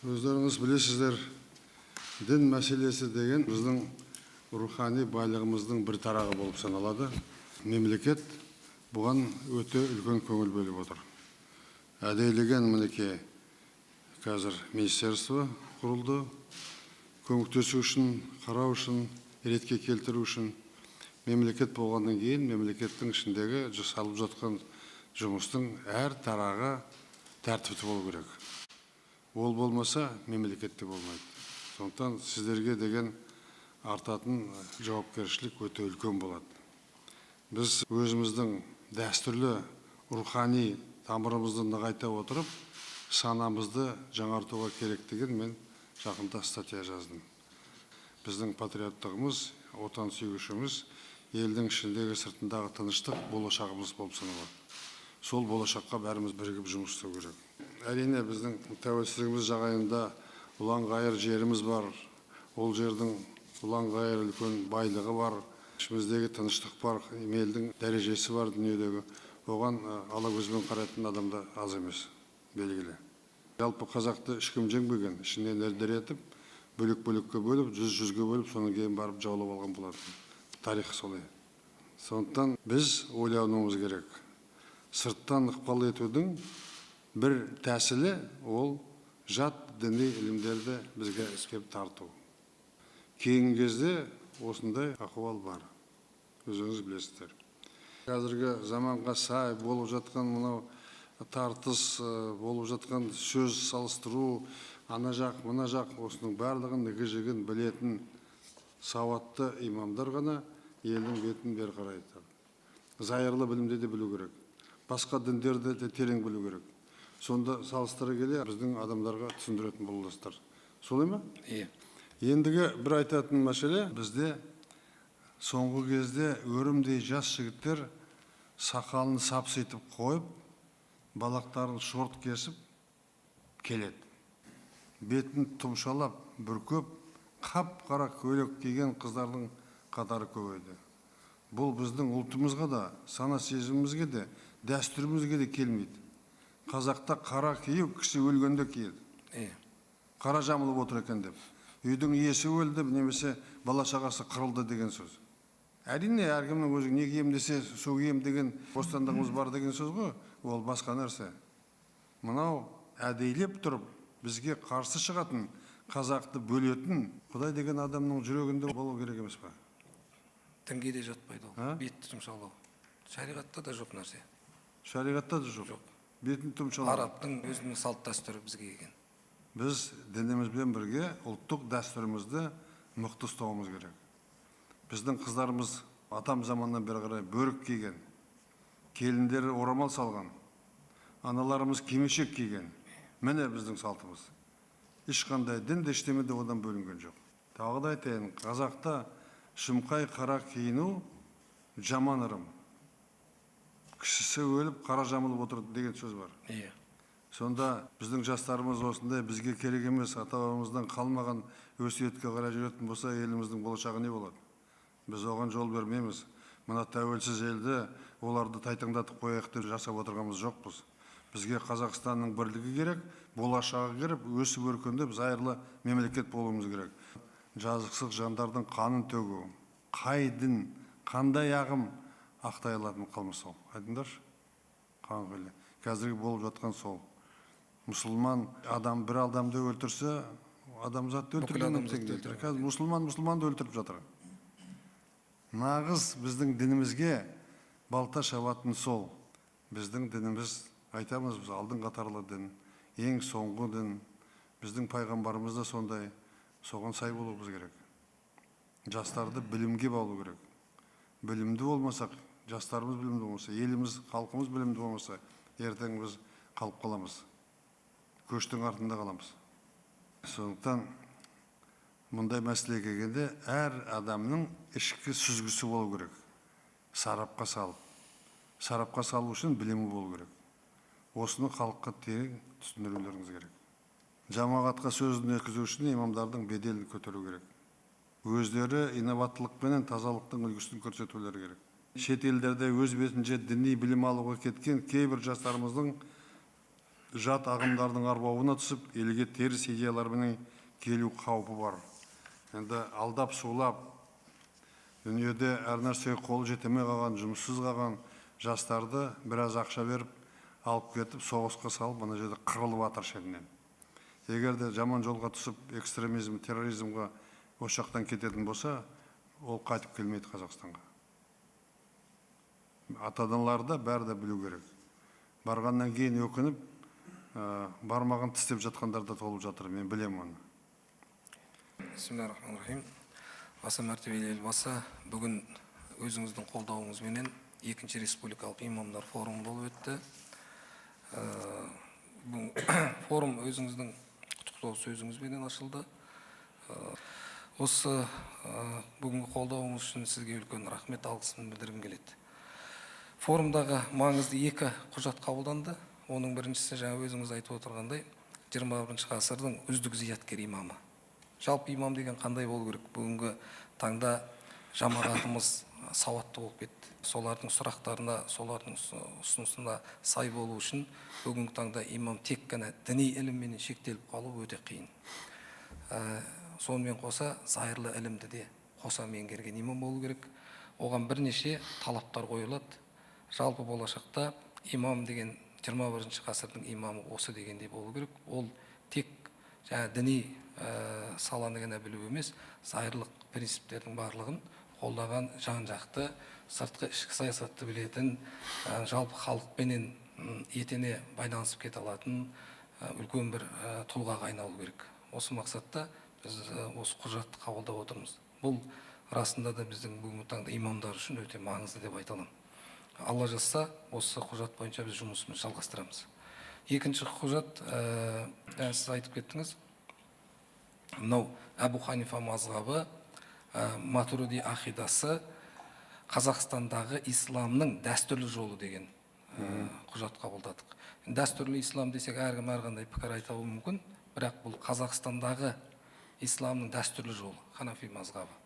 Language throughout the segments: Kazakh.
Өздеріңіз білесіздер, дін мәселесі деген біздің рухани байлығымыздың бір тарағы болып саналады. Мемлекет бұған өте үлкен көңіл бөліп отыр. Әдейлеген мінекей қазір министерство құрылды. Көмектесу үшін, қарау үшін, ретке келтіру үшін мемлекет болғаннан кейін мемлекеттің ішіндегі жасалып жатқан жұмыстың әр тарағы тәртіпті болу керек. Ол болмаса мемлекетте болмайды. Сондықтан сіздерге деген артатын жауапкершілік өте үлкен болады. Біз өзіміздің дәстүрлі рухани тамырымызды нығайта отырып, санамызды жаңартуға керектігін мен жақында статья жаздым. Біздің патриоттығымыз, отансүйгішіміз, елдің ішіндегі сыртындағы тыныштық болашағымыз болып саналады. Сол болашаққа бәріміз бірігіп жұмыс істеу керек. Әрине біздің тәуелсіздігіміз жағайында ұлан-ғайыр жеріміз бар. Ол жердің ұлан-ғайыр үлкен байлығы бар. Ішіміздегі тыныштық бар, елдің дәрежесі бар дүниедегі. Оған ала көзбен қарайтын адамда аз емес, белгілі. Жалпы қазақты ешкім жеңбеген, ішінен әрдер етіп, бөлек-бөлекке бөліп, жүз-жүзге бөліп, содан кейін барып жаулап алған болатын. Тарих солай. Сондықтан біз ойлануымыз керек. Сырттан ықпал етудің бір тәсілі ол жат діни ілімдерді бізге кеп тарту. Кейінгі кезде осындай ахуал бар. Өзіңіз білесіздер. Қазіргі заманға сай болып жатқан мынау тартыс, болып жатқан сөз салыстыру, ана жақ, мына жақ, осының барлығын жігін білетін сауатты имамдар ғана елдің бетін бер қарайды. Зайырлы білімде де білу керек. Басқа діндерді де терең білу керек. Сонда салыстыра келе біздің адамдарға түсіндіретін боласыздар. Солай ма? Иә. Ендігі бір айтатын мәселе, бізде соңғы кезде өрімдей жас жігіттер сақалын сапситып қойып, балақтарын шорт кесіп келеді. Бетін тұмшалап, бүркөп, қап-қара көйлек киген қыздардың қатары көбейді. Бұл біздің ұлтымызға да, сана сезімімізге де, дәстүрімізге де келмейді. Қазақта қара кию кісі өлгенде киеді. Қара жамылып отыр екен деп. Үйдің иесі өлді, немесе бала шағасы қырылды деген сөз. Әрине, әркімнің өзі не кием десе, со кием деген бостандығымыз бар деген сөз ғой, ол басқа нәрсе. Мынау әдейлеп тұрып, бізге қарсы шығатын, қазақты бөлетін, Құдай деген адамның жүрегінде болу керек емес па? Дінге де жатпайды ол. Бетті тұмшалау. Шариғатта да жоқ нәрсе. Шариғатта да жоқ. Бетін тұмшалау. Арабтың өзінің салт дәстүрі бізге келген. Біз дінімізбен бірге ұлттық дәстүрімізді мықты ұстауымыз керек. Біздің қыздарымыз атам заманнан бері қарай бөрік киген, келіндері орамал салған, аналарымыз кимешек киген. Міне біздің салтымыз. Ешқандай дін де ештеме де одан бөлінген жоқ. Тағы да айтайын, қазақта шымқай қара киіну жаман ырым. Кісісі өліп, қара жамылып отыр деген сөз бар. Иә. Сонда біздің жастарымыз осындай бізге керек емес, ата-бабамыздан қалмаған өсиетке қарай жүретін болса, еліміздің болашағы не болады? Біз оған жол бермейміз. Мына тәуелсіз елді оларды тайтаңдатып қояйық деп жасап отырғанымыз жоқпыз. Бізге Қазақстанның бірлігі керек, болашағы керек, өсіп өркендеп зайырлы мемлекет болуымыз керек. Жазықсыз жандардың қанын төгу, қай дін, қандай ағым ақтай алатын қылмыс ол. Айтыңдаршы, қанқұйлы. Қазіргі болып жатқан сол. Мұсылман адам бір адамды өлтірсе, адамзатты өлтірген теңдейді. Қазір мұсылманды өлтіріп жатыр. Нағыз біздің дінімізге балта шабатын сол. Біздің дініміз, айтамыз біз, алдың қатарлы дін, ең соңғы дін. Біздің пайғамбарымыз да сондай, соған сай болуымыз керек. Жастарды білімге баулу керек. Білімді болмасақ, жастарымыз білімді болмаса, еліміз, халқымыз білімді болмаса, ертең біз қалып қаламыз. Көштің артында қаламыз. Сондықтан мұндай мәселеге келгенде әр адамның ішкі сүзгісі болу керек. Сарапқа салып. Сарапқа салу үшін білімі болу керек. Осыны халыққа терең түсіндірулеріңіз керек. Жамағатқа сөзін өткізу үшін имамдардың беделін көтеру керек. Өздері инноваторлықпен тазалықтың үлгісін көрсетулері керек. Шет елдерде өз бетінше діни білім алуға кеткен кейбір жастарымыздың жат ағымдардың арбауына түсіп, елге теріс идеялармен келу қаупі бар. Енді алдап сулап, дүниеде әр нәрсеге қол жетемей қалған, жұмыссыз қалған жастарды біраз ақша беріп, алып кетіп, соғысқа салып, мына жерде қырылып атыр шетінен. Егер де жаман жолға түсіп, экстремизм, терроризмға осы жақтан кететін болса, ол қайтып келмейді Қазақстанға. Ата-аналарды бәрі де білу керек. Барғаннан кейін өкініп, бармағын тістеп жатқандар да толып жатыр, мен білемін оны. Бисмиллахиррахманиррахим. Аса мәртебелі елбасы, бүгін өзіңіздің қолдауыңызбенен екінші республикалық имамдар форумы болып өтті. Бұл форум өзіңіздің құттықтау сөзіңізбенен ашылды. Осы бүгінгі қолдауыңыз үшін сізге үлкен рахмет, алғысын білдіргім келеді. Форумдағы маңызды екі құжат қабылданды. Оның біріншісі, жаңа өзіңіз айтып отырғандай, 21 ғасырдың үздік зияткер имамы. Жалпы имам деген қандай болу керек? Бүгінгі таңда жамағатымыз сауатты болып кетті. Солардың сұрақтарына, солардың ұсынысына сай болу үшін бүгінгі таңда имам тек қана діни іліммен шектеліп қалу өте қиын. Сонымен қоса, зайырлы ілімді де қоса меңгерген имам болу керек. Оған бірнеше талаптар қойылады. Жалпы болашақта имам деген 21 ғасырдың имамы осы дегендей болу керек. Ол тек діни саланы ғана білу емес, зайырлық принциптердің барлығын қолдаған, жан-жақты, сыртқы ішкі саясатты білетін, жалпы халықпенен етене байланысып кете алатын үлкен бір тұлғаға айналу керек. Осы мақсатта біз осы құжатты қабылдап отырмыз. Бұл расында да біздің бүгінгі таңда имамдар үшін өте маңызды деп айта аламын. Алла жазса, осы құжат бойынша біз жұмысымызды жалғастырамыз. Екінші құжат, сіз айтып кеттіңіз, мынау Әбу Ханифа мазхабы, Матуриди ақидасы, Қазақстандағы исламның дәстүрлі жолы деген құжат қабылдадық. Дәстүрлі ислам десек, әркім әрқандай пікір айтуы мүмкін, бірақ бұл Қазақстандағы исламның дәстүрлі жолы, Ханафи мазхабы.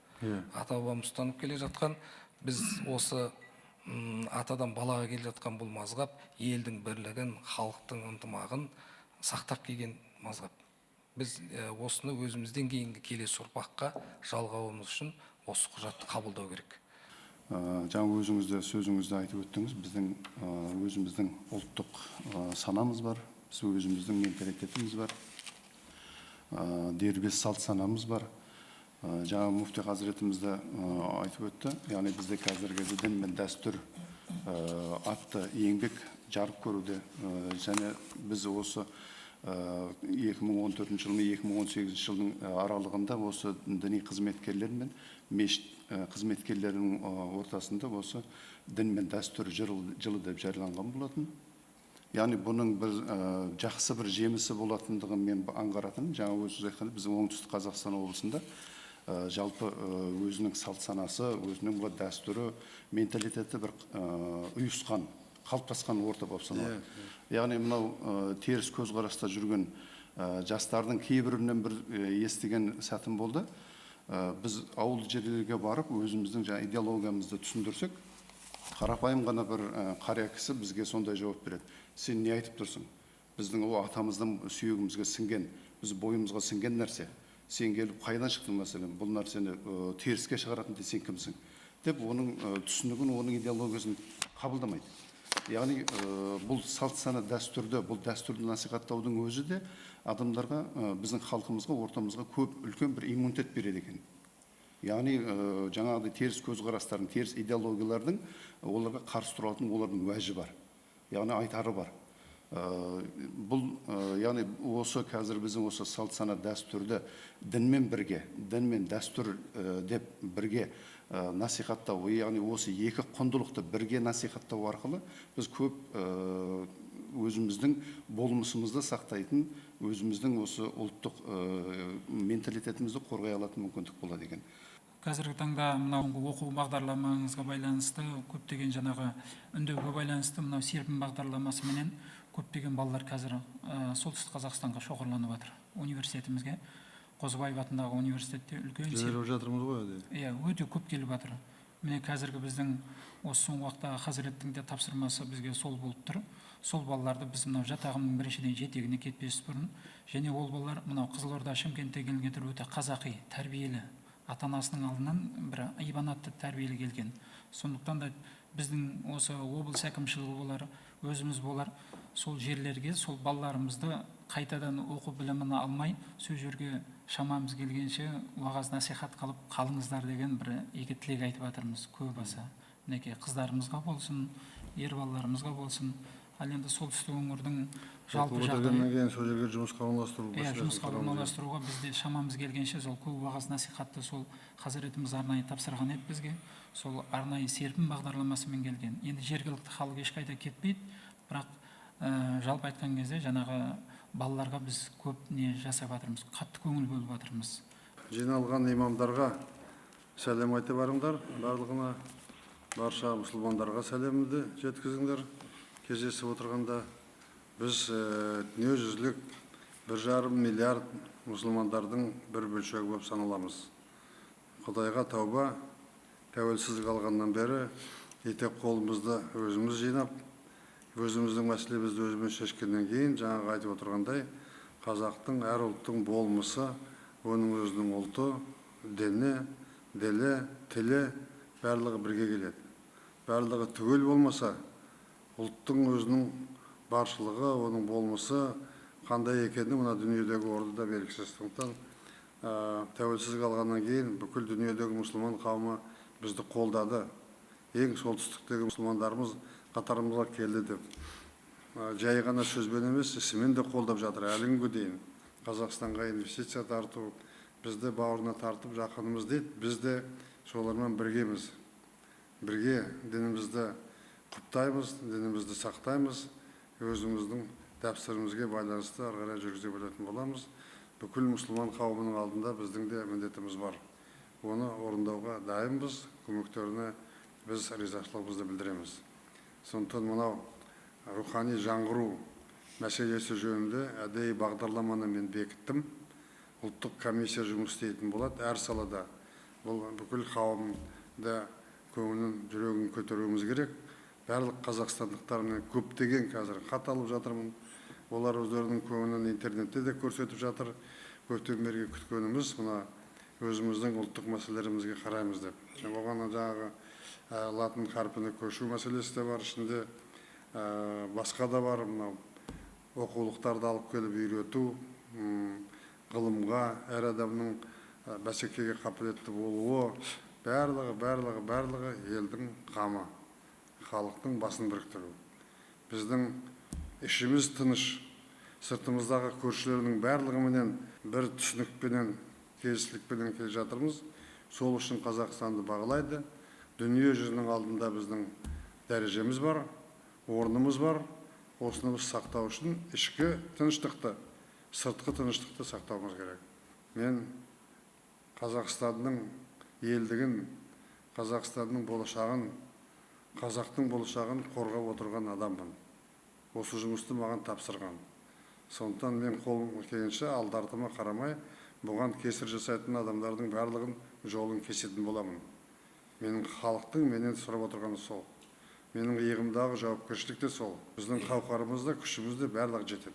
Ата-бабамыз ұстанып келе жатқан, біз осы атадан балаға келе жатқан бұл мазхаб елдің бірлігін, халықтың ынтымағын сақтап келген мазхаб. Біз осыны өзімізден кейінгі келесі ұрпаққа жалғауымыз үшін осы құжатты қабылдау керек. Жаңа өзіңізде сөзіңізде айтып өттіңіз, біздің өзіміздің ұлттық санамыз бар, біз өзіміздің менталитетіміз бар, дербес салт санамыз бар. Жаңа муфти Хазіретімізді айтып өтті, яғни бізде қазіргі дін мен дәстүр атты еңбек жарық көруде, және біз осы 2014 жыл мен 2018 жылдың аралығында осы діни қызметкерлер мен мешіт қызметкерлерінің ортасында осы дін мен дәстүр жылы деп жарияланған болатын. Яғни бұның бір жақсы бір жемісі болатындығын мен аңғаратын. Жаңа өзіңіз айтқандай, біз оңтүстік Қазақстан облысында жалпы өзінің салт санасы, өзінің бір дәстүрі, менталитеті бір ұйысқан, қалыптасқан орта болып саналады. Яғни мынау теріс көзқараста жүрген жастардың кейбірінен бір естіген сәтім болды. Біз ауыл жерлерге барып, өзіміздің идеологиямызды түсіндірсек, қарапайым ғана бір қария кісі бізге сондай жауап береді. Сен не айтып тұрсың? Біздің ол атамыздан сүйегімізге сіңген, біз бойымызға сіңген нәрсе. Сен келіп қайдан шықтың мәселен? Бұл нәрсені теріске шығаратын сен кімсің? Деп оның түсінігін, оның идеологиясын қабылдамайды. Яғни бұл салт сана дәстүрді, бұл дәстүрді насихаттаудың өзі де адамдарға, біздің халқымызға, ортамызға көп үлкен бір иммунитет береді екен. Яғни жаңағыдай теріс көзқарастардың, теріс идеологиялардың оларға қарсы тұратын олардың уәжі бар. Яғни айтары бар. Бұл, яғни осы қазір біздің осы салт сана дәстүрді дінмен бірге, дін мен дәстүр деп бірге насихаттау, яғни осы екі құндылықты бірге насихаттау арқылы біз көп өзіміздің болмысымызды сақтайтын, өзіміздің осы ұлттық менталитетімізді қорғай алатын мүмкіндік болады екен. Қазіргі таңда мынау оқу бағдарламаңызға байланысты көптеген жаңағы үндеуге байланысты мынау серпін бағдарламасы менен көптеген балалар қазір солтүстік Қазақстанға шоғырланып жатыр. Университетімізге, Қозыбаев атындағы университетте үлкен жіберіп жатырмыз ғой. Иә, өте көп келіп жатыр. Міне қазіргі біздің осы соңғы уақытта Хазіреттің де тапсырмасы бізге сол болып тұр. сол балаларды біз мынау жатағымның біріншіден жетегіне кетпес бұрын, және ол балалар мынау Қызылорда, Шымкентте келгендер өте қазақи, тәрбиелі, ата анасының алдынан бір ибанатты тәрбиелі келген. Сондықтан да біздің осы облыс әкімшілігі болар, өзіміз болар, сол жерлерге сол балаларымызды қайтадан оқу білімін алмай, сол жерге шамамыз келгенше уағыз насихат қылып қалыңыздар деген бір игі тілек айтып жатырмыз көбісі. Мінекей қыздарымызға болсын, ер балаларымызға болсын. Ал енді солтүстік өңірдің жалпы бітіргеннен кейін сол жерге жұмысқа орналастыру жұмысқа орналастыруға бізде шамамыз келгенше сол көп уағыз насихатты сол Хазіретіміз арнайы тапсырған еді бізге. Сол арнайы серпін бағдарламасымен келген. Енді жергілікті халық ешқайда кетпейді, бірақ жалпы айтқан кезде жаңағы балаларға біз көп не жасап жатырмыз, қатты көңіл бөліп жатырмыз. Жиналған имамдарға сәлем айтып барыңдар, барлығына, барша мұсылмандарға сәлемді жеткізіңдер. Кездесіп отырғанда біз дүниежүзілік 1,5 миллиард мұсылмандардың бір бөлшегі болып саналамыз. Құдайға тәуба, тәуелсіздік алғаннан бері етек қолымызды өзіміз жинап, өзіміздің мәселемізді өзіміз шешкеннен кейін, жаңағы айтып отырғандай, қазақтың әр ұлттың болмысы, оның өзінің ұлты, діні, ділі, тілі барлығы бірге келеді. Барлығы түгел болмаса, ұлттың өзінің баршылығы, оның болмысы қандай екені мына дүниедегі орны да белгісіз. Сондықтан тәуелсіздік алғаннан кейін бүкіл дүниедегі мұсылман қауымы бізді қолдады. Ең солтүстіктегі мұсылмандарымыз қатарымызға келді деп. Жай ғана сөзбен емес, ісімен де қолдап жатыр әлі күнге дейін. Қазақстанға инвестиция тарту, бізді бауырына тартып жақынымыз дейді. Біз де солармен біргеміз. Бірге дінімізді құптаймыз, дінімізді сақтаймыз, өзіміздің дәстүрімізге байланысты ары қарай жүргізе білетін боламыз. Бүкіл мұсылман қауымының алдында біздің де міндетіміз бар. Оны орындауға дайынбыз, көмектеріне біз ризашылығымызды білдіреміз. Сондықтан мынау рухани жаңғыру мәселесі жөнінде әдейі бағдарламаны мен бекіттім. Ұлттық комиссия жұмыс істейтін болады әр салада. Бұл бүкіл қауымды көңілін, жүрегін көтеруіміз керек. Барлық қазақстандықтармен көптеген қазір хат алып жатырмын. Олар өздерінің көңілін интернетте де көрсетіп жатыр. Көптен бері күткеніміз мына өзіміздің ұлттық мәселелерімізге қараймыз деп. Оған жаңағы латын қарпіне көшу мәселесі де бар, ішінде басқа да бар, мынау оқулықтарды алып келіп үйрету, ғылымға, әр адамның бәсекеге қабілетті болуы, барлығы елдің қамы, халықтың басын біріктіру. Біздің ішіміз тыныш, сыртымыздағы көршілердің барлығыменен бір түсінікпенен, келісілікпенен келе жатырмыз. Сол үшін Қазақстанды бағалайды. Дүние жүзінің алдында біздің дәрежеміз бар, орнымыз бар. Осыны біз сақтау үшін ішкі тыныштықты, сыртқы тыныштықты сақтауымыз керек. Мен Қазақстанның елдігін, Қазақстанның болашағын, қазақтың болашағын қорғап отырған адаммын. Осы жұмысты маған тапсырған. Сондықтан мен қолым келгенше алды-артыма қарамай, бұған кесір жасайтын адамдардың барлығын жолын кесетін боламын. Менің халықтың менен сұрап отырғаны сол. Менің иығымдағы жауапкершілік те сол. Біздің қауқарымыз да, күшіміз де барлығы жетеді.